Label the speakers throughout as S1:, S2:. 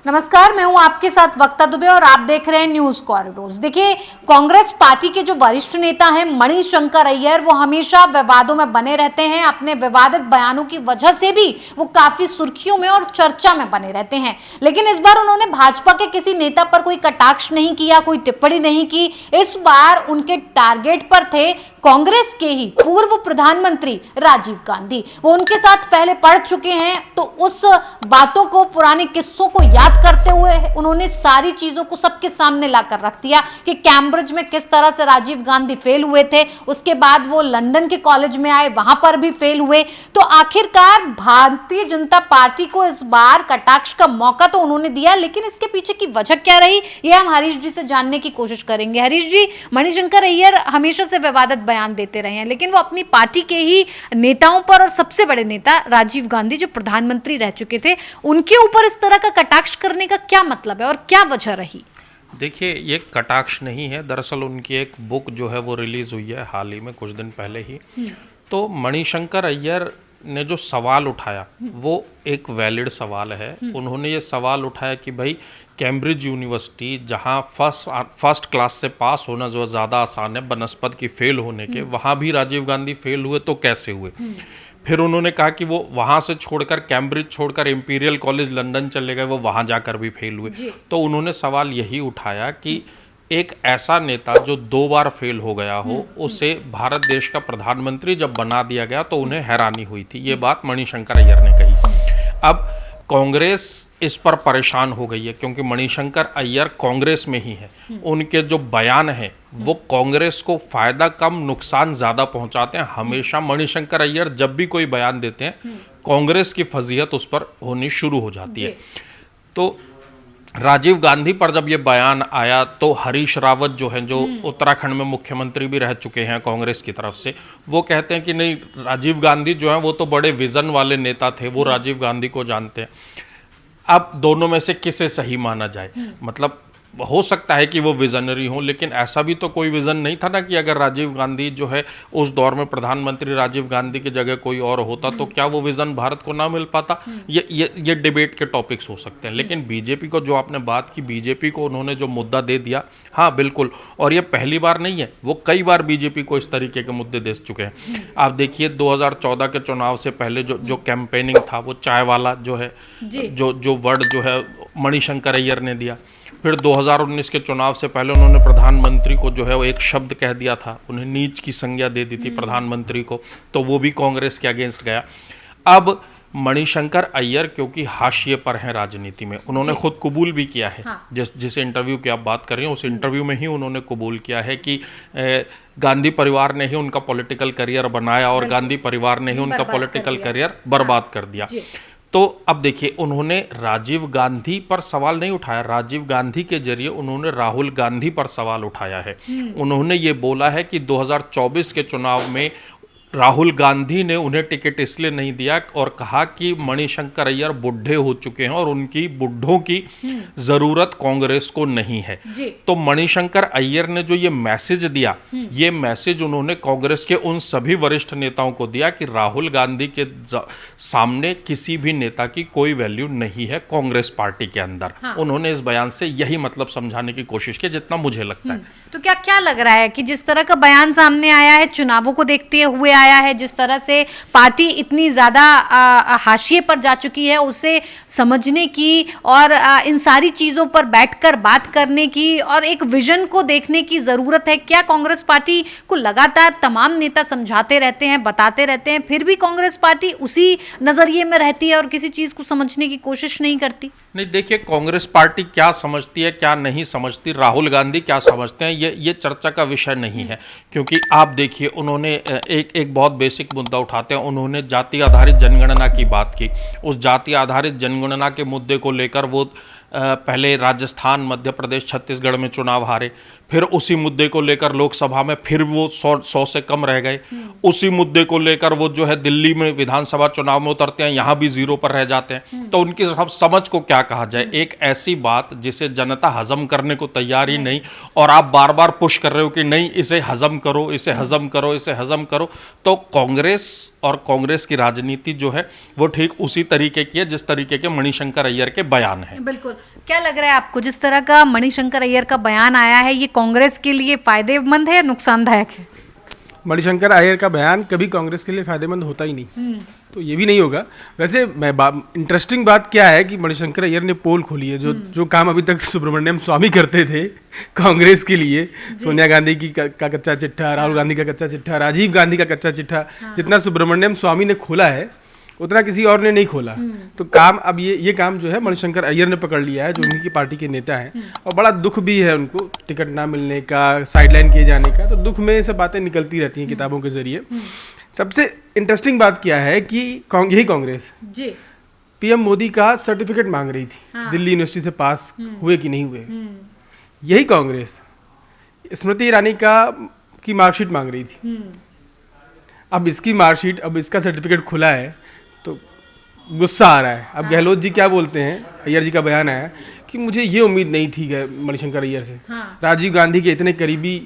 S1: नमस्कार, मैं हूं आपके साथ वक्ता दुबे और आप देख रहे हैं न्यूज कॉरिडोर्स। देखिए, कांग्रेस पार्टी के जो वरिष्ठ नेता हैं मणिशंकर अय्यर, वो हमेशा विवादों में बने रहते हैं। अपने विवादित बयानों की वजह से भी वो काफी सुर्खियों में और चर्चा में बने रहते हैं। लेकिन इस बार उन्होंने भाजपा के किसी नेता पर कोई कटाक्ष नहीं किया, कोई टिप्पणी नहीं की। इस बार उनके टारगेट पर थे कांग्रेस के ही पूर्व प्रधानमंत्री राजीव गांधी। वो उनके साथ पहले पढ़ चुके हैं, तो उस बातों को, पुराने किस्सों को याद करते हुए उन्होंने सारी चीजों को सबके सामने लाकर रख दिया कि कैम्ब्रिज में किस तरह से राजीव गांधी फेल हुए थे। उसके बाद वो लंदन के कॉलेज में आए, वहां पर भी फेल हुए। तो आखिरकार भारतीय जनता पार्टी को इस बार कटाक्ष का मौका तो उन्होंने दिया, लेकिन इसके पीछे की वजह क्या रही, ये हम हरीश जी से जानने की कोशिश करेंगे। हरीश जी, मणिशंकर अय्यर हमेशा से विवादित बयान देते रहे हैं, लेकिन वो अपनी पार्टी के ही नेताओं पर, और सबसे बड़े नेता राजीव गांधी जो प्रधानमंत्री रह चुके थे, उनके ऊपर इस तरह का कटाक्ष करने का क्या मतलब है और क्या वजह रही?
S2: देखिए, ये कटाक्ष नहीं है। दरअसल उनकी एक बुक जो है वो रिलीज हुई है हाल ही में, कुछ दिन पहले ही। तो मणिशंकर अय्यर ने जो सवाल उठाया वो एक वैलिड सवाल है। उन्होंने ये सवाल उठाया कि भाई, कैम्ब्रिज यूनिवर्सिटी जहाँ फर्स्ट क्लास से पास होना जो ज़्यादा आसान है बनस्पत की फेल होने के, वहाँ भी राजीव गांधी फेल हुए तो कैसे हुए। फिर उन्होंने कहा कि वो वहाँ से छोड़कर, कैम्ब्रिज छोड़कर इंपीरियल कॉलेज लंदन चले गए, वो वहाँ जाकर भी फेल हुए। तो उन्होंने सवाल यही उठाया कि एक ऐसा नेता जो 2 बार फेल हो गया हो, उसे भारत देश का प्रधानमंत्री जब बना दिया गया तो उन्हें हैरानी हुई थी। ये बात मणिशंकर अय्यर ने कही। अब कांग्रेस इस पर परेशान हो गई है क्योंकि मणिशंकर अय्यर कांग्रेस में ही है। उनके जो बयान हैं वो कांग्रेस को फायदा कम नुकसान ज्यादा पहुंचाते हैं। हमेशा मणिशंकर अय्यर जब भी कोई बयान देते हैं, कांग्रेस की फजीहत उस पर होनी शुरू हो जाती है। तो राजीव गांधी पर जब ये बयान आया तो हरीश रावत जो हैं, जो उत्तराखंड में मुख्यमंत्री भी रह चुके हैं कांग्रेस की तरफ से, वो कहते हैं कि नहीं, राजीव गांधी जो हैं वो तो बड़े विजन वाले नेता थे, वो राजीव गांधी को जानते हैं। अब दोनों में से किसे सही माना जाए? मतलब हो सकता है कि वो विजनरी हों, लेकिन ऐसा भी तो कोई विजन नहीं था ना कि अगर राजीव गांधी जो है उस दौर में प्रधानमंत्री राजीव गांधी की जगह कोई और होता तो क्या वो विजन भारत को ना मिल पाता। ये डिबेट के टॉपिक्स हो सकते हैं। लेकिन बीजेपी को, जो आपने बात की, बीजेपी को उन्होंने जो मुद्दा दे दिया, हाँ बिल्कुल, और ये पहली बार नहीं है, वो कई बार बीजेपी को इस तरीके के मुद्दे दे चुके हैं। आप देखिए 2014 के चुनाव से पहले जो कैंपेनिंग था, वो चाय वाला जो है, जो वर्ड जो है मणिशंकर अय्यर ने दिया। फिर 2019 के चुनाव से पहले उन्होंने प्रधानमंत्री को जो है वो एक शब्द कह दिया था, उन्हें नीच की संज्ञा दे दी थी प्रधानमंत्री को, तो वो भी कांग्रेस के अगेंस्ट गया। अब मणिशंकर अय्यर क्योंकि हाशिए पर हैं राजनीति में, उन्होंने खुद कबूल भी किया है। हाँ। जिस इंटरव्यू की आप बात कर रही हैं, उस इंटरव्यू में ही उन्होंने कबूल किया है कि गांधी परिवार ने ही उनका पॉलिटिकल करियर बनाया और गांधी परिवार ने ही उनका पॉलिटिकल करियर बर्बाद कर दिया। तो अब देखिए, उन्होंने राजीव गांधी पर सवाल नहीं उठाया, राजीव गांधी के जरिए उन्होंने राहुल गांधी पर सवाल उठाया है। उन्होंने ये बोला है कि 2024 के चुनाव में राहुल गांधी ने उन्हें टिकट इसलिए नहीं दिया और कहा कि मणिशंकर अय्यर बुढ़े हो चुके हैं और उनकी बुढ़ों की जरूरत कांग्रेस को नहीं है। तो मणिशंकर अय्यर ने जो ये मैसेज दिया, ये मैसेज उन्होंने कांग्रेस के उन सभी वरिष्ठ नेताओं को दिया कि राहुल गांधी के सामने किसी भी नेता की कोई वैल्यू नहीं है कांग्रेस पार्टी के अंदर। हाँ। उन्होंने इस बयान से यही मतलब समझाने की कोशिश की, जितना मुझे लगता है।
S1: तो क्या लग रहा है कि जिस तरह का बयान सामने आया है, चुनावों को देखते हुए आया है, जिस तरह से पार्टी इतनी ज्यादा हाशिए पर जा चुकी है, उसे समझने की और इन सारी चीजों पर बैठकर बात करने की और एक विजन को देखने की जरूरत है। क्या कांग्रेस पार्टी को लगातार तमाम नेता समझाते रहते हैं, बताते रहते हैं, फिर भी कांग्रेस पार्टी उसी नजरिए में रहती है और किसी चीज को समझने की कोशिश नहीं करती?
S2: नहीं, देखिए, कांग्रेस पार्टी क्या समझती है, क्या नहीं समझती, राहुल गांधी क्या समझते हैं, ये चर्चा का विषय नहीं है। क्योंकि आप देखिए, उन्होंने एक बहुत बेसिक मुद्दा उठाते हैं। उन्होंने जाति आधारित जनगणना की बात की। उस जाति आधारित जनगणना के मुद्दे को लेकर वो पहले राजस्थान, मध्य प्रदेश, छत्तीसगढ़ में चुनाव हारे, फिर उसी मुद्दे को लेकर लोकसभा में फिर वो 100 से कम रह गए। उसी मुद्दे को लेकर वो जो है दिल्ली में विधानसभा चुनाव में उतरते हैं, यहाँ भी 0 पर रह जाते हैं। तो उनकी समझ को क्या कहा जाए, एक ऐसी बात जिसे जनता हजम करने को तैयार ही नहीं, और आप बार बार पुश कर रहे हो कि नहीं इसे हजम करो, इसे हजम करो, इसे हजम करो, तो कांग्रेस और कांग्रेस की राजनीति जो है वो ठीक उसी तरीके की है जिस तरीके के मणिशंकर अय्यर के बयान है।
S1: बिल्कुल। क्या लग रहा है आपको, जिस तरह का मणिशंकर अय्यर का बयान आया है, ये कांग्रेस के लिए फायदेमंद है या नुकसानदायक है?
S3: मणिशंकर अय्यर का बयान कभी कांग्रेस के लिए फायदेमंद होता ही नहीं, तो ये भी नहीं होगा। वैसे इंटरेस्टिंग बात क्या है कि मणिशंकर अय्यर ने पोल खोली है, जो काम अभी तक सुब्रमण्यम स्वामी करते थे कांग्रेस के लिए, सोनिया गांधी की का कच्चा चिट्ठा, राहुल गांधी का कच्चा चिट्ठा, राजीव गांधी का कच्चा चिट्ठा, जितना सुब्रमण्यम स्वामी ने खोला है उतना किसी और ने नहीं खोला। तो काम अब ये काम जो है मणिशंकर अय्यर ने पकड़ लिया है, जो उनकी पार्टी के नेता हैं, और बड़ा दुख भी है उनको टिकट ना मिलने का, साइडलाइन किए जाने का। तो दुख में ये सब बातें निकलती रहती हैं किताबों के जरिए। सबसे इंटरेस्टिंग बात क्या है कि यही कांग्रेस
S1: जी
S3: पीएम मोदी का सर्टिफिकेट मांग रही थी, दिल्ली यूनिवर्सिटी से पास हुए कि नहीं हुए। यही कांग्रेस स्मृति ईरानी की मार्कशीट मांग रही थी। अब इसकी मार्कशीट, अब इसका सर्टिफिकेट खुला है तो गुस्सा आ रहा है। अब गहलोत जी क्या बोलते हैं, अय्यर जी का बयान आया कि मुझे ये उम्मीद नहीं थी मणिशंकर अय्यर से, राजीव गांधी के इतने करीबी,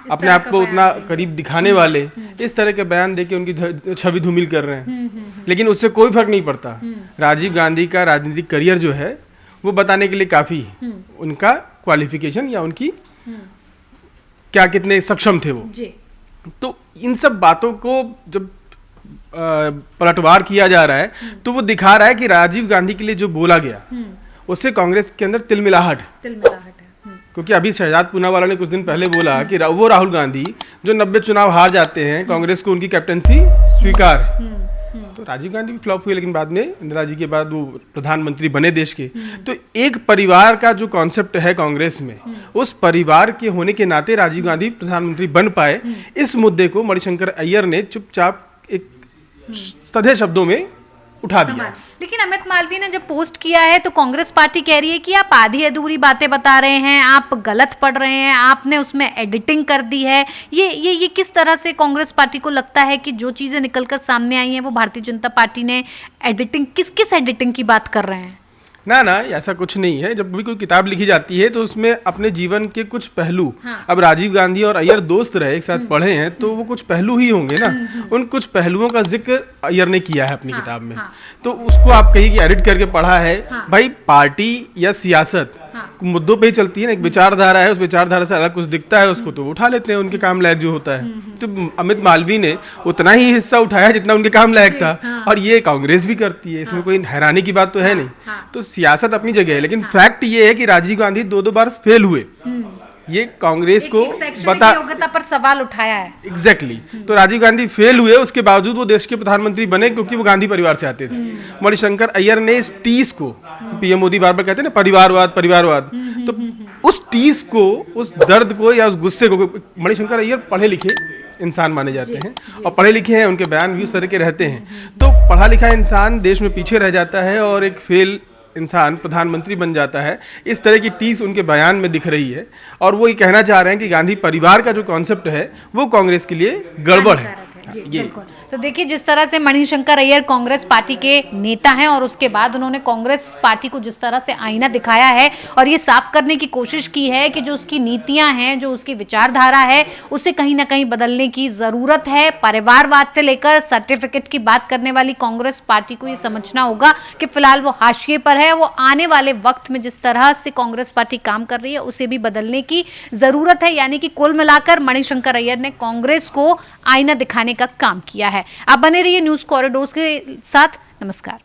S3: अपने आप को उतना करीब दिखाने वाले इस तरह के बयान देके उनकी छवि धूमिल कर रहे हैं। लेकिन उससे कोई फर्क नहीं पड़ता। राजीव गांधी का राजनीतिक करियर जो है वो बताने के लिए काफी है, उनका क्वालिफिकेशन या उनकी क्या कितने सक्षम थे वो। तो इन सब बातों को जब पलटवार किया जा रहा है तो वो दिखा रहा है कि राजीव गांधी के लिए जो बोला गया उससे कांग्रेस के अंदर तिलमिलाहट है। क्योंकि अभी शहजाद पूनावाला ने कुछ दिन पहले बोला कि वो राहुल गांधी जो 90 चुनाव हार जाते हैं, कांग्रेस को उनकी कैप्टनसी स्वीकार है। तो राजीव गांधी भी फ्लॉप हुए, लेकिन बाद में इंदिरा जी के बाद वो प्रधानमंत्री बने देश के। तो एक परिवार का जो कॉन्सेप्ट है कांग्रेस में, उस परिवार के होने के नाते राजीव गांधी प्रधानमंत्री बन पाए। इस मुद्दे को मणिशंकर अय्यर ने चुपचाप एक सधे शब्दों में उठा दिया।
S1: लेकिन अमित मालवीय ने जब पोस्ट किया है तो कांग्रेस पार्टी कह रही है कि आप आधी अधूरी बातें बता रहे हैं, आप गलत पढ़ रहे हैं, आपने उसमें एडिटिंग कर दी है। ये किस तरह से कांग्रेस पार्टी को लगता है कि जो चीजें निकलकर सामने आई हैं वो भारतीय जनता पार्टी ने एडिटिंग, किस एडिटिंग की बात कर रहे हैं?
S3: ना ऐसा कुछ नहीं है। जब भी कोई किताब लिखी जाती है तो उसमें अपने जीवन के कुछ पहलू, अब राजीव गांधी और अय्यर दोस्त रहे, एक साथ पढ़े हैं, तो वो कुछ पहलू ही होंगे ना। उन कुछ पहलुओं का जिक्र अय्यर ने किया है अपनी किताब में। तो उसको आप कहीं कि एडिट करके पढ़ा है। भाई पार्टी या सियासत मुद्दों पे ही चलती है ना, एक विचारधारा है, उस विचारधारा से अलग कुछ दिखता है उसको तो उठा लेते हैं, उनके काम लायक जो होता है। तो अमित मालवीय ने उतना ही हिस्सा उठाया जितना उनके काम लायक था, और ये कांग्रेस भी करती है, इसमें कोई हैरानी की बात तो है नहीं। तो सियासत अपनी जगह है, लेकिन फैक्ट ये है कि राजीव गांधी दो बार फेल हुए। ये कांग्रेस को बता,
S1: योग्यता पर सवाल उठाया है।
S3: एग्जैक्टली। तो राजीव गांधी फेल हुए, उसके बावजूद वो देश के प्रधानमंत्री बने क्योंकि वो गांधी परिवार से आते थे। मणिशंकर अय्यर ने इस टीस को, पीएम मोदी बार बार कहते हैं ना परिवारवाद, तो उस टीस को, उस दर्द को या उस गुस्से को, मणिशंकर अय्यर पढ़े लिखे इंसान माने जाते हैं और पढ़े लिखे हैं, उनके बयान भी उस तरह के रहते हैं। तो पढ़ा लिखा इंसान देश में पीछे रह जाता है और एक फेल इंसान प्रधानमंत्री बन जाता है। इस तरह की टीस उनके बयान में दिख रही है, और वो ये कहना चाह रहे हैं कि गांधी परिवार का जो कॉन्सेप्ट है वो कांग्रेस के लिए गड़बड़ है। ये
S1: तो देखिए, जिस तरह से मणिशंकर अय्यर कांग्रेस पार्टी के नेता हैं और उसके बाद उन्होंने कांग्रेस पार्टी को जिस तरह से आईना दिखाया है और ये साफ करने की कोशिश की है कि जो उसकी नीतियां हैं, जो उसकी विचारधारा है, उसे कहीं ना कहीं बदलने की जरूरत है। परिवारवाद से लेकर सर्टिफिकेट की बात करने वाली कांग्रेस पार्टी को ये समझना होगा कि फिलहाल वो हाशिए पर है। वो आने वाले वक्त में जिस तरह से कांग्रेस पार्टी काम कर रही है उसे भी बदलने की जरूरत है। यानी कि कुल मिलाकर मणिशंकर अय्यर ने कांग्रेस को आईना दिखाने का काम किया है। आप बने रहिए न्यूज़ कॉरिडोर्स के साथ। नमस्कार।